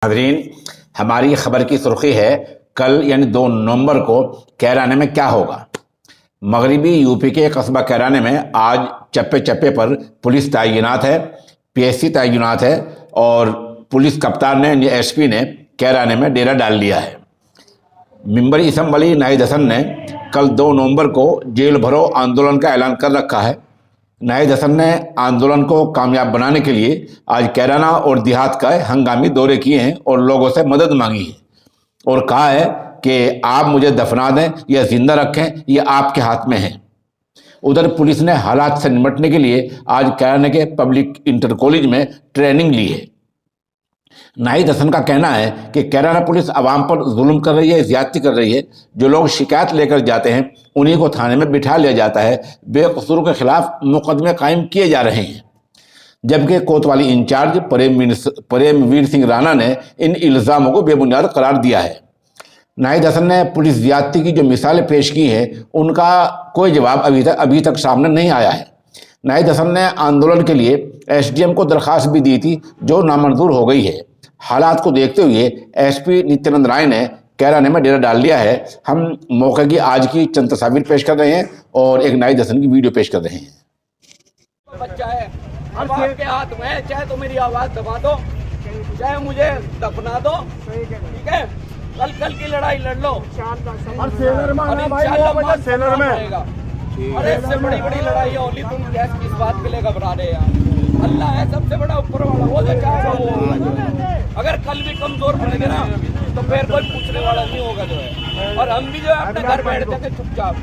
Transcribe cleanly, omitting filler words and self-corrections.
नाज़रीन, हमारी खबर की सुर्खी है कल यानी 2 नवंबर को कैराने में क्या होगा। मगरबी यूपी के कस्बा कैराने में आज चप्पे चप्पे पर पुलिस तैनात है, पीएससी तैनात है और पुलिस कप्तान ने एसपी ने कैराने में डेरा डाल लिया है। मिंबर असम्बली नाहिद हसन ने कल 2 नवंबर को जेल भरो आंदोलन का ऐलान कर रखा है। नाहिद हसन ने आंदोलन को कामयाब बनाने के लिए आज कैराना और देहात का हंगामी दौरे किए हैं और लोगों से मदद मांगी है और कहा है कि आप मुझे दफना दें या जिंदा रखें, ये आपके हाथ में है। उधर पुलिस ने हालात से निपटने के लिए आज कैराना के पब्लिक इंटर कॉलेज में ट्रेनिंग ली है। नाहिद हसन का कहना है कि कैराना पुलिस आवाम पर जुल्म कर रही है, ज्यादती कर रही है। जो लोग शिकायत लेकर जाते हैं उन्हीं को थाने में बिठा लिया जाता है, बेकसूरों के खिलाफ मुकदमे कायम किए जा रहे हैं। जबकि कोतवाली इंचार्ज प्रेमवीर सिंह राणा ने इन इल्ज़ामों को बेबुनियाद करार दिया है। नाहिद हसन ने पुलिस ज्यादती की जो मिसालें पेश की हैं उनका कोई जवाब अभी तक सामने नहीं आया है। नाहिद हसन ने आंदोलन के लिए एसडीएम को दरख्वास्त भी दी थी जो नामंजूर हो गई है। हालात को देखते हुए एसपी नित्यानंद राय ने कैराने में डेरा डाल लिया है। हम मौके की आज की चंद तस्वीर पेश कर रहे हैं और एक नाहिद हसन की वीडियो पेश कर रहे हैं। बच्चा है, अब आपके हाथ में है, चाहे तो मेरी आवाज दबा दो, चाहे मुझे दफना दो, ठीक है। कल की लड़ाई लड़ लो और सेलर में अरे इससे बड़ी लड़ाई होली, तुम गैस किस बात के लिए घबरा रहे हैं। अल्लाह है सबसे बड़ा ऊपर वाला, वो जो चाहेगा वो। अगर कल भी कमजोर पड़ेंगे ना तो फिर कोई पूछने वाला नहीं होगा जो है। और हम भी जो है अपने घर बैठ जाते चुपचाप।